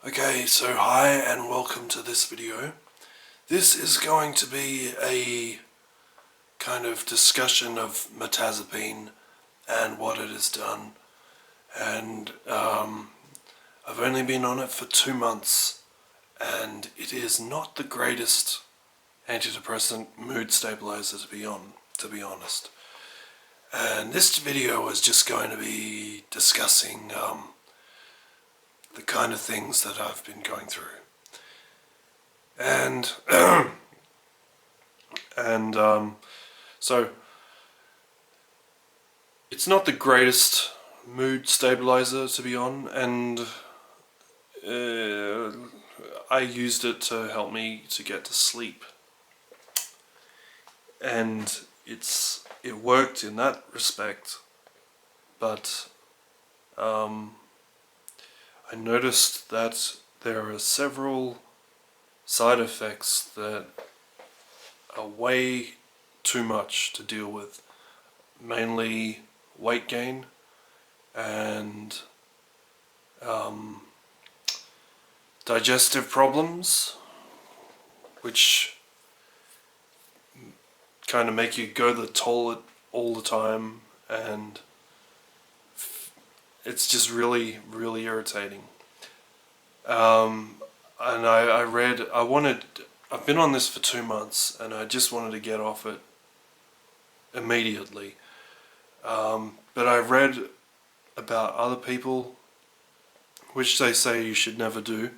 Okay, so hi and welcome to this video. This is going to be a kind of discussion of mirtazapine and what it has done. And I've only been on it for 2 months, and it is not the greatest antidepressant mood stabilizer to be honest. And this video is just going to be discussing the kind of things that I've been going through. And so it's not the greatest mood stabilizer to be on, and I used it to help me to get to sleep, and it worked in that respect, but I noticed that there are several side effects that are way too much to deal with, mainly weight gain and digestive problems, which kind of make you go to the toilet all the time, and it's just really irritating. And I've been on this for 2 months, and I just wanted to get off it immediately. But I read about other people, which they say you should never do.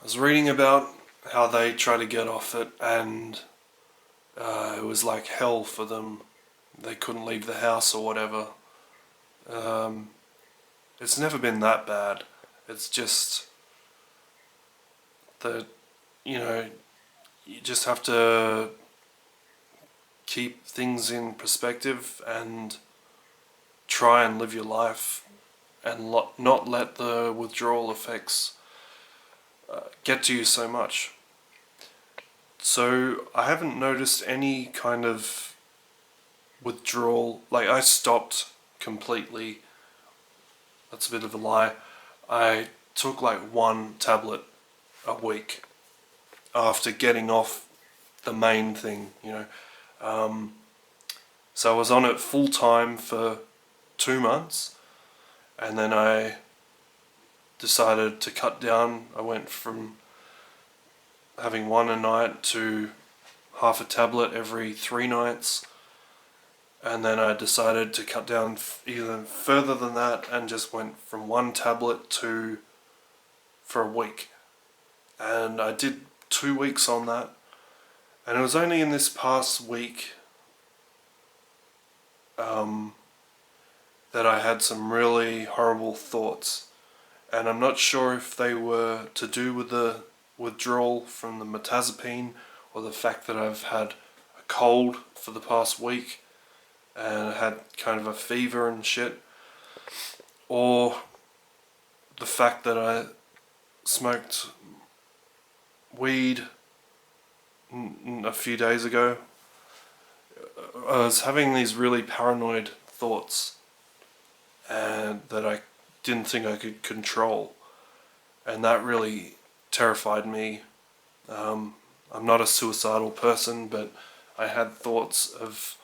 I was reading about how they try to get off it, and it was like hell for them. They couldn't leave the house or whatever. It's never been that bad. It's just that, you just have to keep things in perspective and try and live your life and not let the withdrawal effects get to you so much. So I haven't noticed any kind of withdrawal. Like, I stopped completely. That's a bit of a lie. I took like 1 tablet a week after getting off the main thing, So I was on it full time for 2 months, and then I decided to cut down. I went from having 1 a night to half a tablet every 3 nights, and then I decided to cut down even further than that and just went from 1 tablet for a week. And I did 2 weeks on that, and it was only in this past week that I had some really horrible thoughts, and I'm not sure if they were to do with the withdrawal from the mirtazapine or the fact that I've had a cold for the past week and I had kind of a fever and shit, or the fact that I smoked weed a few days ago. I was having these really paranoid thoughts, and that I didn't think I could control, and that really terrified me. I'm not a suicidal person, but I had thoughts of,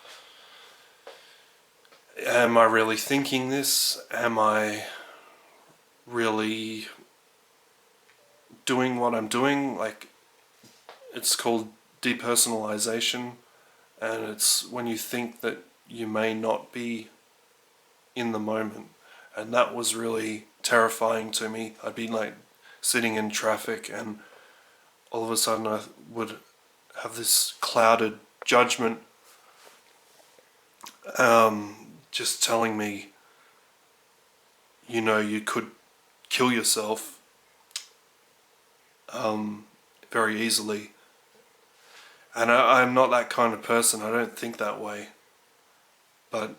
am I really thinking this? Am I really doing what I'm doing? Like, it's called depersonalization, and it's when you think that you may not be in the moment, and that was really terrifying to me. I'd be like sitting in traffic, and all of a sudden I would have this clouded judgment just telling me, you could kill yourself very easily. And I'm not that kind of person. I don't think that way. But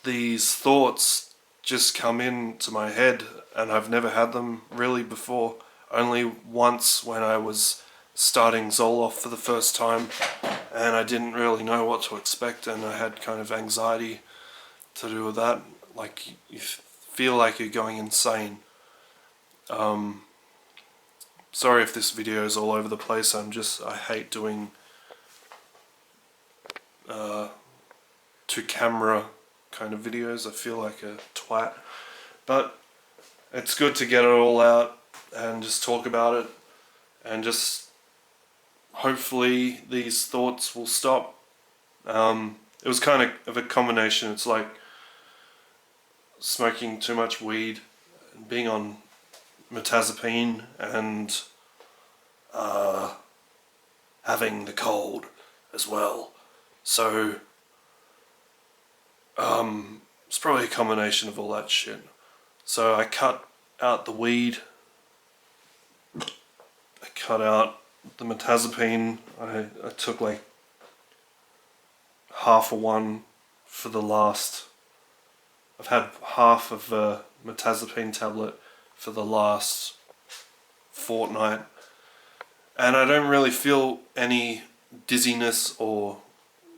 these thoughts just come into my head, and I've never had them really before. Only once, when I was starting Zoloft for the first time, and I didn't really know what to expect, and I had kind of anxiety to do with that. Like, you feel like you're going insane. Sorry if this video is all over the place. I hate doing to camera kind of videos. I feel like a twat, but it's good to get it all out and just talk about it, and just hopefully these thoughts will stop. It was kind of a combination. It's like smoking too much weed, being on Mirtazapine, and having the cold as well. So it's probably a combination of all that shit. So I cut out the weed, I cut out the Mirtazapine. I took like half of one for the last, I've had half of a Mirtazapine tablet for the last fortnight, and I don't really feel any dizziness or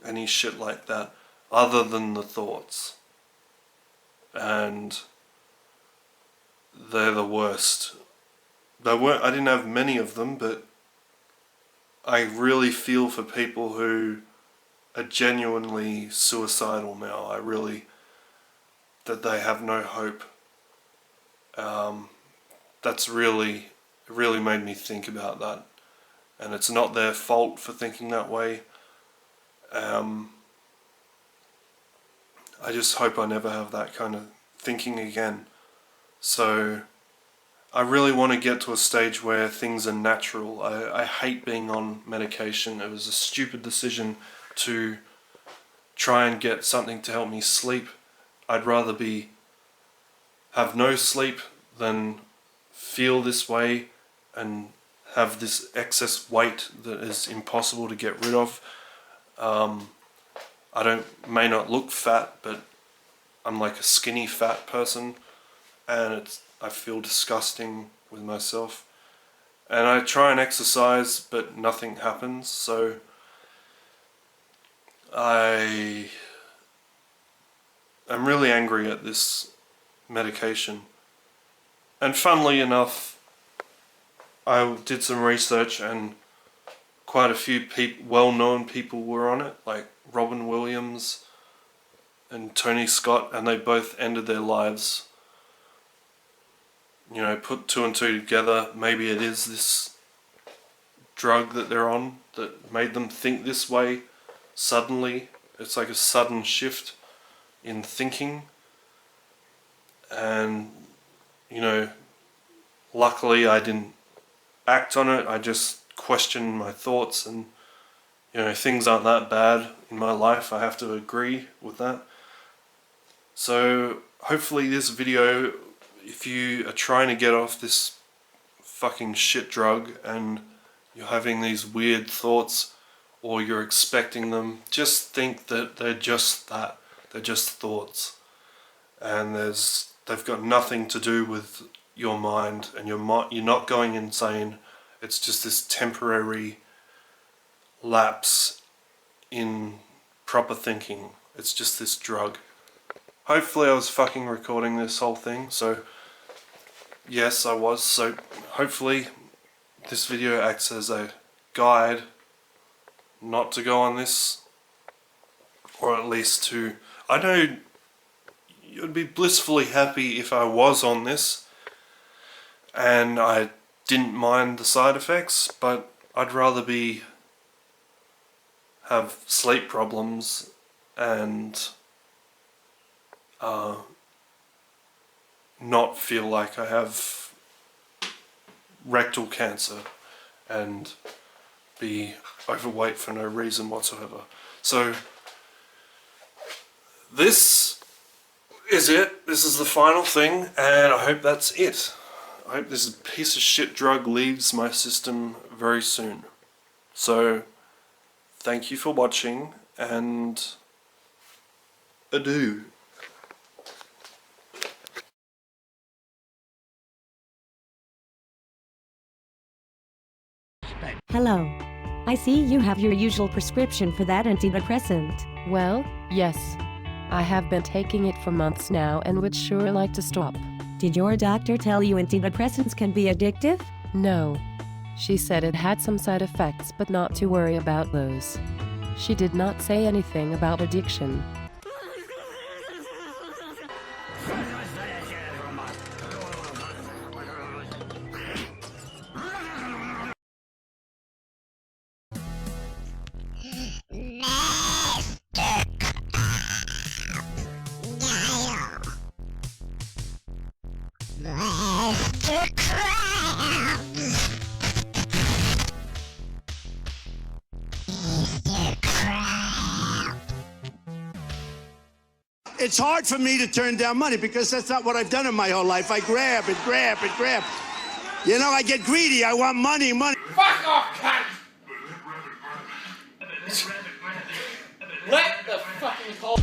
any shit like that other than the thoughts, and they're the worst. I didn't have many of them, but I really feel for people who are genuinely suicidal now. That they have no hope. That's really made me think about that, and it's not their fault for thinking that way. I just hope I never have that kind of thinking again. So I really want to get to a stage where things are natural. I hate being on medication. It was a stupid decision to try and get something to help me sleep. I'd rather have no sleep than feel this way and have this excess weight that is impossible to get rid of. May not look fat, but I'm like a skinny fat person, and I feel disgusting with myself. And I try and exercise, but nothing happens. So I'm really angry at this medication. And funnily enough, I did some research, and quite a few well-known people were on it, like Robin Williams and Tony Scott, and they both ended their lives. You know, put two and two together, maybe it is this drug that they're on that made them think this way suddenly. It's like a sudden shift in thinking, and you know, luckily I didn't act on it. I just questioned my thoughts, and you know, things aren't that bad in my life. I have to agree with that. So hopefully this video, if you are trying to get off this fucking shit drug and you're having these weird thoughts, or you're expecting them, just think that they're just that. They're just thoughts, and they've got nothing to do with your mind, and you're not going insane. It's just this temporary lapse in proper thinking. It's just this drug. Hopefully I was fucking recording this whole thing, so yes, I was. So hopefully this video acts as a guide not to go on this, or at least to, I know you'd be blissfully happy if I was on this and I didn't mind the side effects, but I'd rather have sleep problems and not feel like I have rectal cancer and be overweight for no reason whatsoever. So this is it. This is the final thing, and I hope that's it. I hope this piece of shit drug leaves my system very soon. So thank you for watching, and adieu. Hello. I see you have your usual prescription for that antidepressant. Well, yes. I have been taking it for months now and would sure like to stop. Did your doctor tell you antidepressants can be addictive? No. She said it had some side effects, but not to worry about those. She did not say anything about addiction. It's hard for me to turn down money because that's not what I've done in my whole life. I grab and grab and grab. You know, I get greedy. I want money. Fuck off, cunt! Let the fucking call.